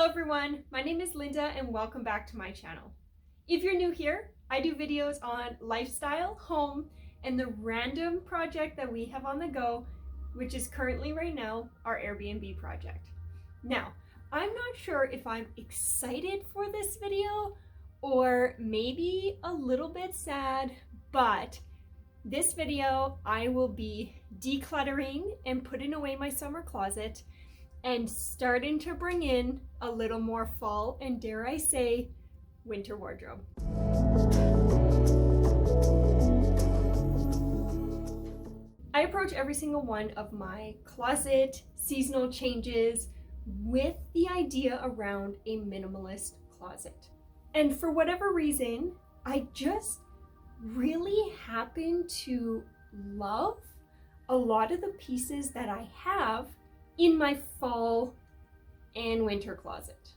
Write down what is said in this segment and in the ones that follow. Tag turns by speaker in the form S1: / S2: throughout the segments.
S1: Hello everyone, my name is Linda and welcome back to my channel. If you're new here, I do videos on lifestyle, home, and the random project that we have on the go, which is currently right now our Airbnb project. Now, I'm not sure if I'm excited for this video or maybe a little bit sad, but this video I will be decluttering and putting away my summer closet and starting to bring in a little more fall and, dare I say, winter wardrobe. I approach every single one of my closet seasonal changes with the idea around a minimalist closet. And for whatever reason, I just really happen to love a lot of the pieces that I have in my fall and winter closet.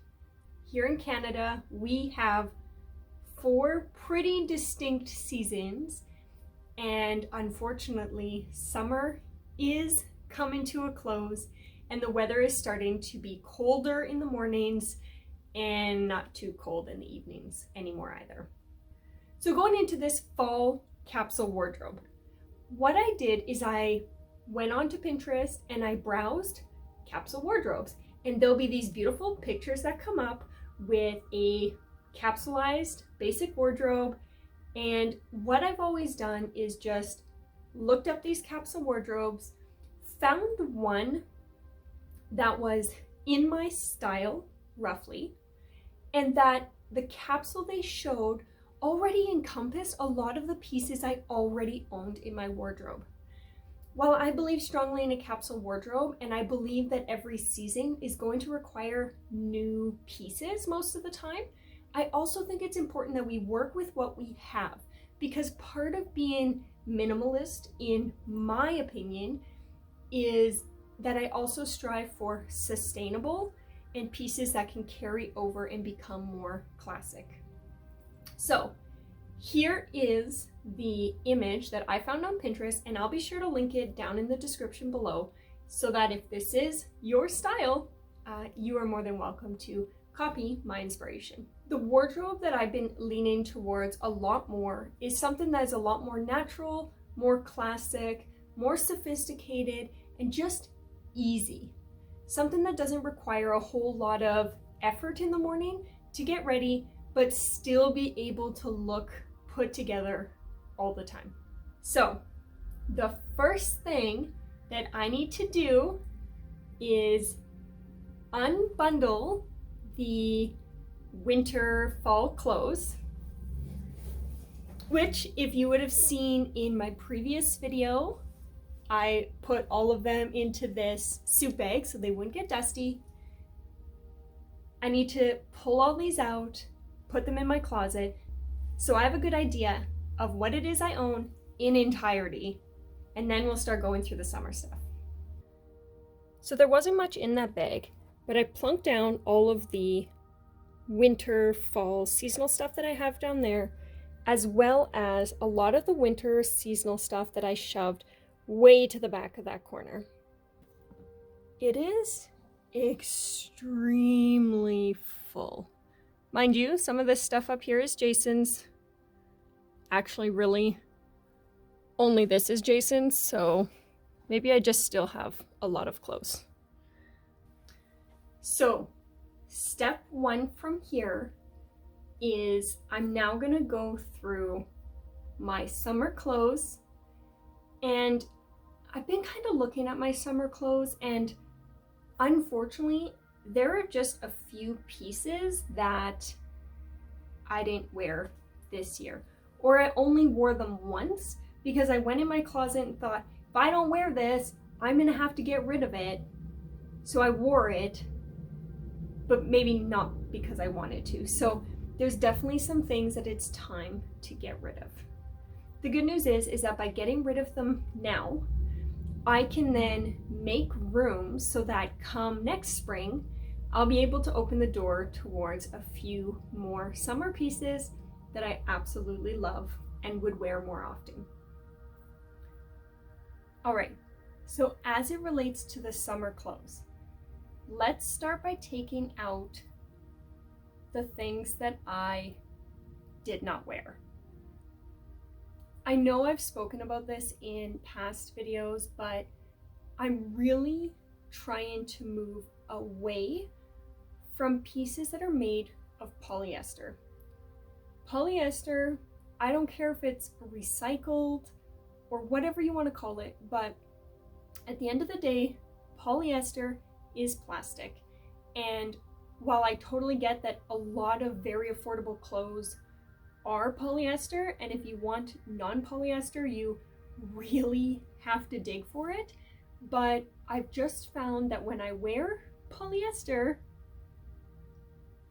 S1: Here in Canada, we have 4 pretty distinct seasons, and unfortunately, summer is coming to a close and the weather is starting to be colder in the mornings and not too cold in the evenings anymore either. So going into this fall capsule wardrobe, what I did is I went onto Pinterest and I browsed capsule wardrobes, and there'll be these beautiful pictures that come up with a capsulized basic wardrobe. And what I've always done is just looked up these capsule wardrobes, found one that was in my style roughly, and that the capsule they showed already encompassed a lot of the pieces I already owned in my wardrobe. While I believe strongly in a capsule wardrobe, and I believe that every season is going to require new pieces most of the time, I also think it's important that we work with what we have, because part of being minimalist, in my opinion, is that I also strive for sustainable and pieces that can carry over and become more classic. So here is the image that I found on Pinterest, and I'll be sure to link it down in the description below, so that if this is your style, you are more than welcome to copy my inspiration. The wardrobe that I've been leaning towards a lot more is something that is a lot more natural, more classic, more sophisticated, and just easy. Something that doesn't require a whole lot of effort in the morning to get ready, but still be able to look put together all the time. So the first thing that I need to do is unbundle the winter fall clothes, which, if you would have seen in my previous video, I put all of them into this soup bag so they wouldn't get dusty. I need to pull all these out, put them in my closet, so I have a good idea of what it is I own in entirety, and then we'll start going through the summer stuff. So there wasn't much in that bag, but I plunked down all of the winter, fall, seasonal stuff that I have down there, as well as a lot of the winter seasonal stuff that I shoved way to the back of that corner. It is extremely full. Mind you, some of this stuff up here is Jason's. Actually, really, only this is Jason's, so maybe I just still have a lot of clothes. So, step 1 from here is I'm now gonna go through my summer clothes, and I've been kind of looking at my summer clothes, and unfortunately, there are just a few pieces that I didn't wear this year, or I only wore them once because I went in my closet and thought, if I don't wear this, I'm gonna have to get rid of it. So I wore it, but maybe not because I wanted to. So there's definitely some things that it's time to get rid of. The good news is that by getting rid of them now, I can then make room so that come next spring, I'll be able to open the door towards a few more summer pieces that I absolutely love and would wear more often. All right, so as it relates to the summer clothes, let's start by taking out the things that I did not wear. I know I've spoken about this in past videos, but I'm really trying to move away from pieces that are made of polyester. Polyester, I don't care if it's recycled or whatever you want to call it, but at the end of the day, polyester is plastic. And while I totally get that a lot of very affordable clothes are polyester, and if you want non-polyester, you really have to dig for it, but I've just found that when I wear polyester,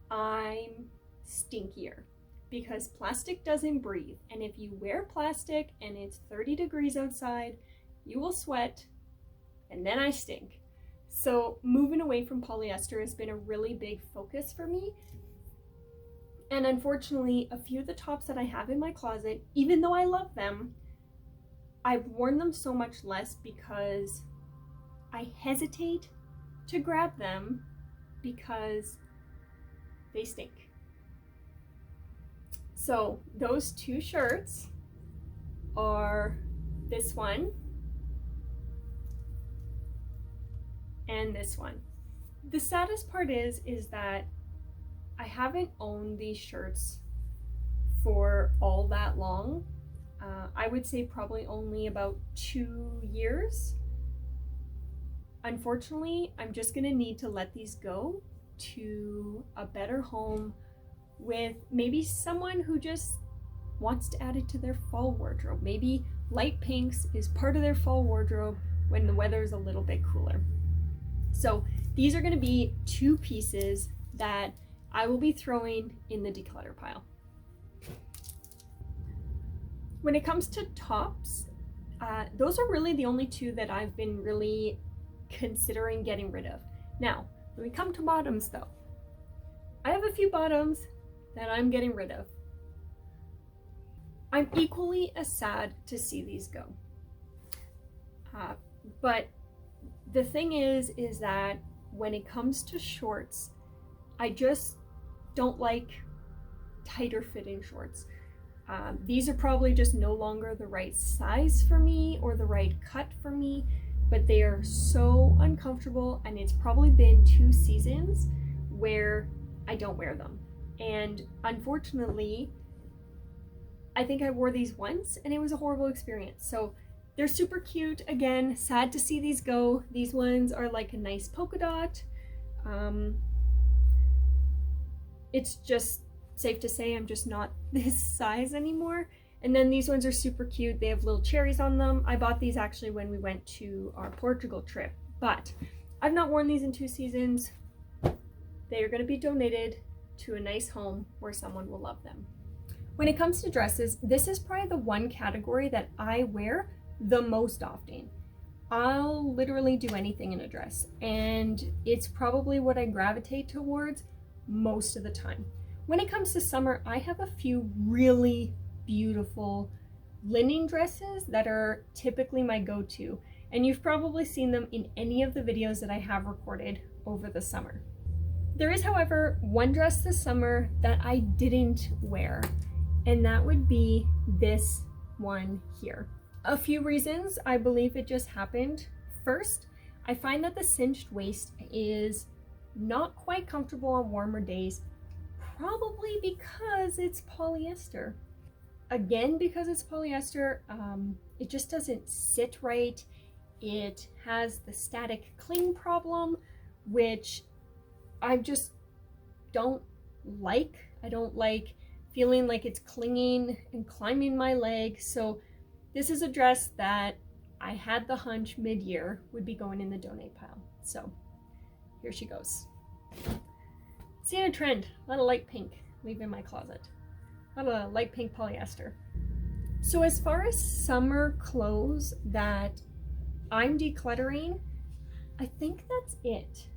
S1: I'm stinkier because plastic doesn't breathe. And if you wear plastic and it's 30 degrees outside, you will sweat and then I stink. So moving away from polyester has been a really big focus for me. And unfortunately, a few of the tops that I have in my closet, even though I love them, I've worn them so much less because I hesitate to grab them because they stink. So those two shirts are this one and this one. The saddest part is that I haven't owned these shirts for all that long. I would say probably only about 2 years. Unfortunately, I'm just gonna need to let these go to a better home with maybe someone who just wants to add it to their fall wardrobe. Maybe light pinks is part of their fall wardrobe when the weather is a little bit cooler. So these are gonna be 2 pieces that I will be throwing in the declutter pile. When it comes to tops, those are really the only 2 that I've been really considering getting rid of. Now, when we come to bottoms though, I have a few bottoms that I'm getting rid of. I'm equally as sad to see these go. But the thing is that when it comes to shorts, I just don't like tighter fitting shorts. These are probably just no longer the right size for me or the right cut for me, but they are so uncomfortable, and it's probably been 2 seasons where I don't wear them. And unfortunately, I think I wore these once and it was a horrible experience. So they're super cute. Again, sad to see these go. These ones are like a nice polka dot. It's just safe to say I'm just not this size anymore. And then these ones are super cute. They have little cherries on them. I bought these actually when we went to our Portugal trip, but I've not worn these in 2 seasons. They are going to be donated to a nice home where someone will love them. When it comes to dresses, this is probably the one category that I wear the most often. I'll literally do anything in a dress, and it's probably what I gravitate towards most of the time. When it comes to summer, I have a few really beautiful linen dresses that are typically my go-to, and you've probably seen them in any of the videos that I have recorded over the summer. There is, however, one dress this summer that I didn't wear, and that would be this one here. A few reasons. I believe it just happened. First, I find that the cinched waist is not quite comfortable on warmer days, probably because it's polyester. Again, because it's polyester, it just doesn't sit right. It has the static cling problem, which I just don't like. I don't like feeling like it's clinging and climbing my leg. So this is a dress that I had the hunch mid-year would be going in the donate pile. So here she goes. Seeing a trend, a lot of light pink leaving my closet. A lot of light pink polyester. So as far as summer clothes that I'm decluttering, I think that's it.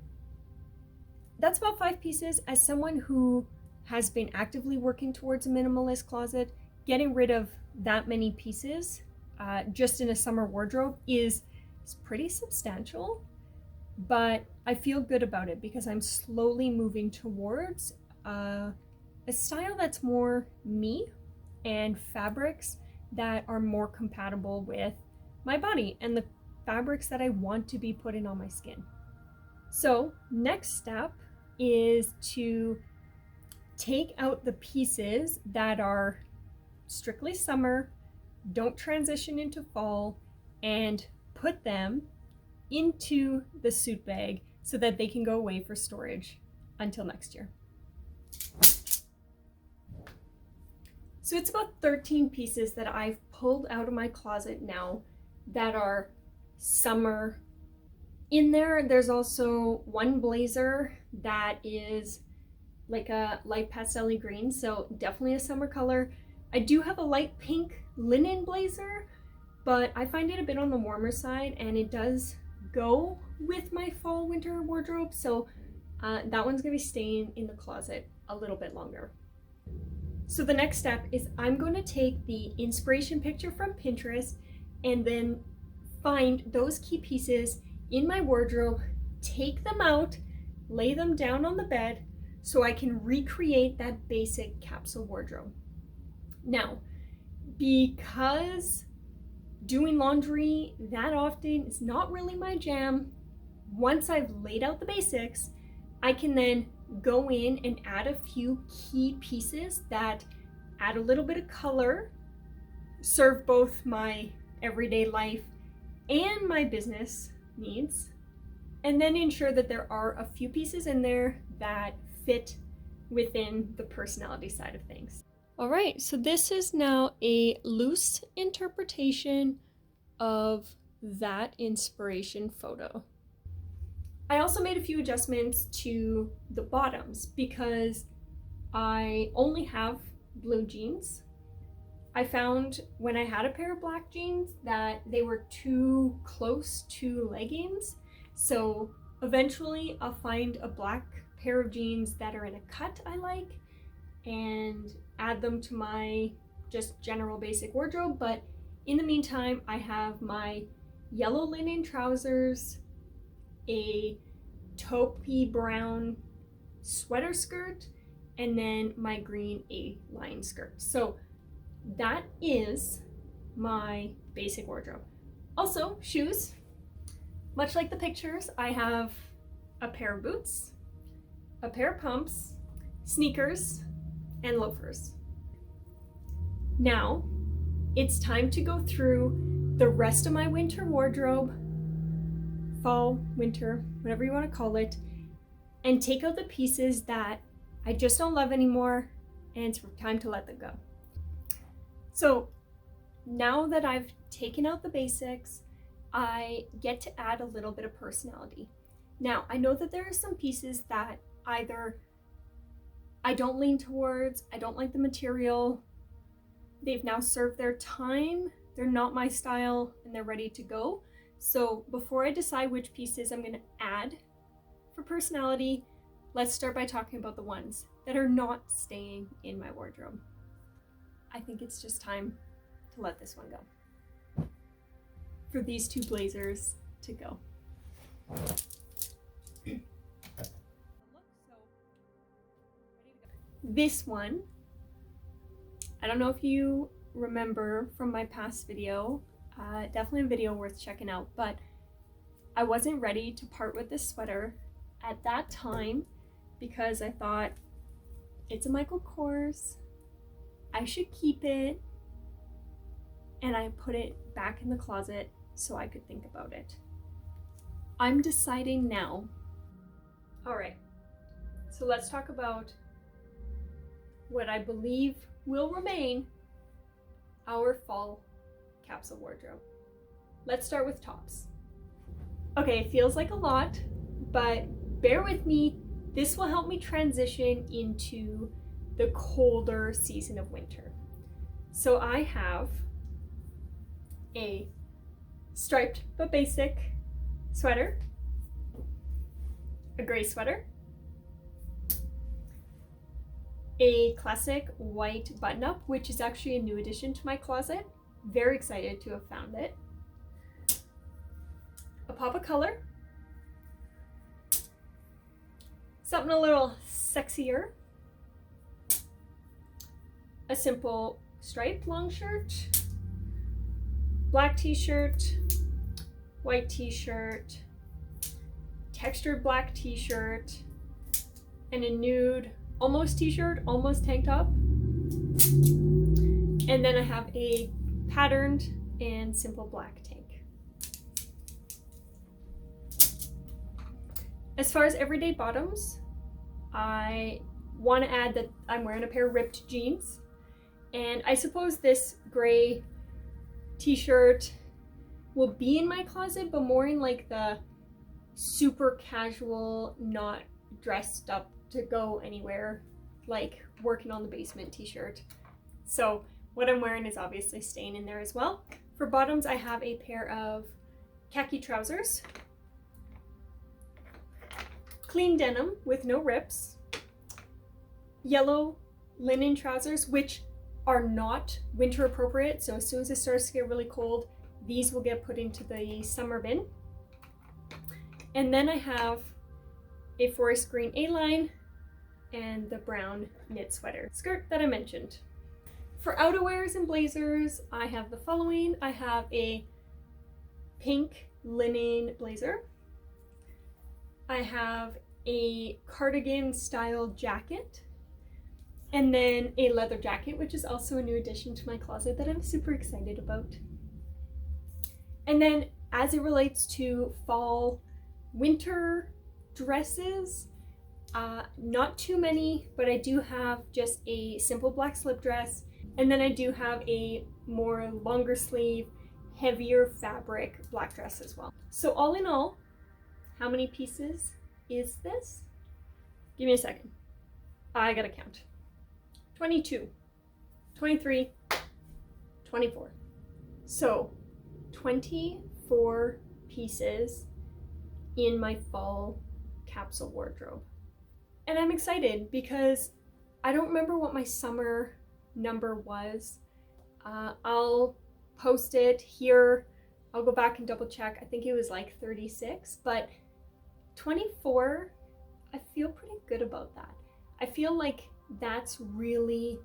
S1: That's about 5 pieces. As someone who has been actively working towards a minimalist closet, getting rid of that many pieces just in a summer wardrobe is pretty substantial, but I feel good about it because I'm slowly moving towards a style that's more me and fabrics that are more compatible with my body and the fabrics that I want to be putting on my skin. So next step is to take out the pieces that are strictly summer, don't transition into fall, and put them into the suit bag so that they can go away for storage until next year. So it's about 13 pieces that I've pulled out of my closet now that are summer. In there's also one blazer that is like a light pastel-y green, so definitely a summer color. I do have a light pink linen blazer, but I find it a bit on the warmer side, and it does go with my fall winter wardrobe, so that one's gonna be staying in the closet a little bit longer. So the next step is I'm going to take the inspiration picture from Pinterest and then find those key pieces in my wardrobe, take them out, lay them down on the bed so I can recreate that basic capsule wardrobe. Now, because doing laundry that often is not really my jam, once I've laid out the basics, I can then go in and add a few key pieces that add a little bit of color, serve both my everyday life and my business needs, and then ensure that there are a few pieces in there that fit within the personality side of things. All right, so this is now a loose interpretation of that inspiration photo. I also made a few adjustments to the bottoms because I only have blue jeans. I found when I had a pair of black jeans that they were too close to leggings. So eventually I'll find a black pair of jeans that are in a cut I like and add them to my just general basic wardrobe. But in the meantime, I have my yellow linen trousers, a taupey brown sweater skirt, and then my green A-line skirt. So that is my basic wardrobe. Also, shoes. Much like the pictures, I have a pair of boots, a pair of pumps, sneakers, and loafers. Now, it's time to go through the rest of my winter wardrobe, fall, winter, whatever you want to call it, and take out the pieces that I just don't love anymore, and it's time to let them go. So now that I've taken out the basics, I get to add a little bit of personality. Now, I know that there are some pieces that either I don't lean towards, I don't like the material, they've now served their time, they're not my style, and they're ready to go. So before I decide which pieces I'm going to add for personality, let's start by talking about the ones that are not staying in my wardrobe. I think it's just time to let this one go. For these two blazers to go. This one, I don't know if you remember from my past video, definitely a video worth checking out, but I wasn't ready to part with this sweater at that time because I thought it's a Michael Kors, I should keep it, and I put it back in the closet so I could think about it. I'm deciding now. All right, so let's talk about what I believe will remain our fall capsule wardrobe. Let's start with tops. Okay, it feels like a lot, but bear with me. This will help me transition into the colder season of winter. So I have a striped but basic sweater, a gray sweater, a classic white button-up, which is actually a new addition to my closet. Very excited to have found it. A pop of color, something a little sexier, a simple striped long shirt, black t-shirt, white t-shirt, textured black t-shirt, and a nude almost t-shirt, almost tank top. And then I have a patterned and simple black tank. As far as everyday bottoms, I want to add that I'm wearing a pair of ripped jeans, and I suppose this gray t-shirt will be in my closet, but more in like the super casual, not dressed up to go anywhere, like working on the basement t-shirt. So what I'm wearing is obviously staying in there as well. For bottoms, I have a pair of khaki trousers, clean denim with no rips, yellow linen trousers, which are not winter appropriate, so as soon as it starts to get really cold, these will get put into the summer bin. And then I have a forest green A-line and the brown knit sweater skirt that I mentioned. For outerwears and blazers, I have the following. I have a pink linen blazer. I have a cardigan style jacket, and then a leather jacket, which is also a new addition to my closet that I'm super excited about. And then as it relates to fall, winter dresses, not too many, but I do have just a simple black slip dress, and then I do have a more longer sleeve, heavier fabric black dress as well. So all in all, how many pieces is this? Give me a second. I gotta count. 22, 23, 24. So 24 pieces in my fall capsule wardrobe. And I'm excited because I don't remember what my summer number was. I'll post it here. I'll go back and double check. I think it was like 36, but 24, I feel pretty good about that. I feel like that's really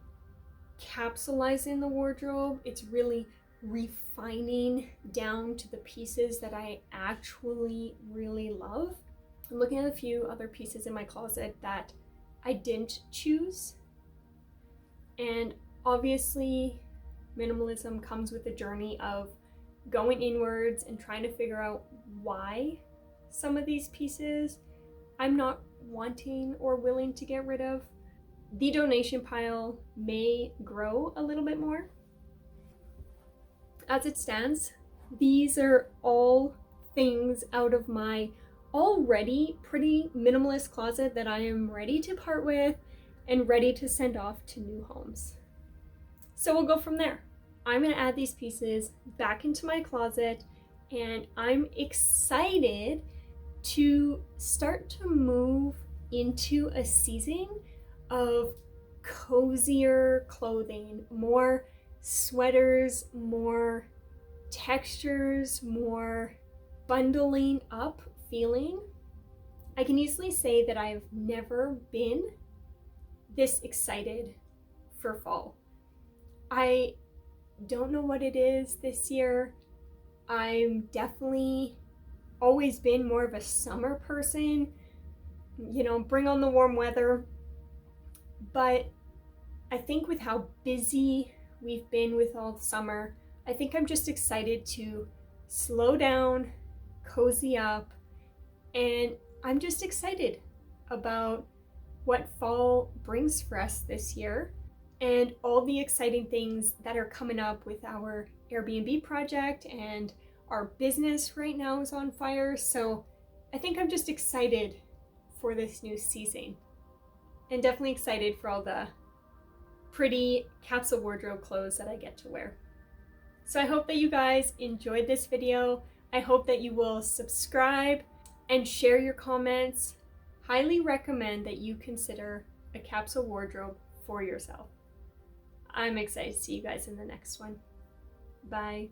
S1: capsulizing the wardrobe. It's really refining down to the pieces that I actually really love. I'm looking at a few other pieces in my closet that I didn't choose. And obviously, minimalism comes with a journey of going inwards and trying to figure out why some of these pieces I'm not wanting or willing to get rid of. The donation pile may grow a little bit more. As it stands, these are all things out of my already pretty minimalist closet that I am ready to part with and ready to send off to new homes. So we'll go from there. I'm gonna add these pieces back into my closet, and I'm excited to start to move into a season of cozier clothing, more sweaters, more textures, more bundling up feeling. I can easily say that I've never been this excited for fall. I don't know what it is this year. I'm definitely always been more of a summer person, you know, bring on the warm weather. But I think with how busy we've been with all summer, I think I'm just excited to slow down, cozy up, and I'm just excited about what fall brings for us this year and all the exciting things that are coming up with our Airbnb project, and our business right now is on fire. So I think I'm just excited for this new season, and definitely excited for all the pretty capsule wardrobe clothes that I get to wear. So I hope that you guys enjoyed this video. I hope that you will subscribe and share your comments. Highly recommend that you consider a capsule wardrobe for yourself. I'm excited to see you guys in the next one. Bye.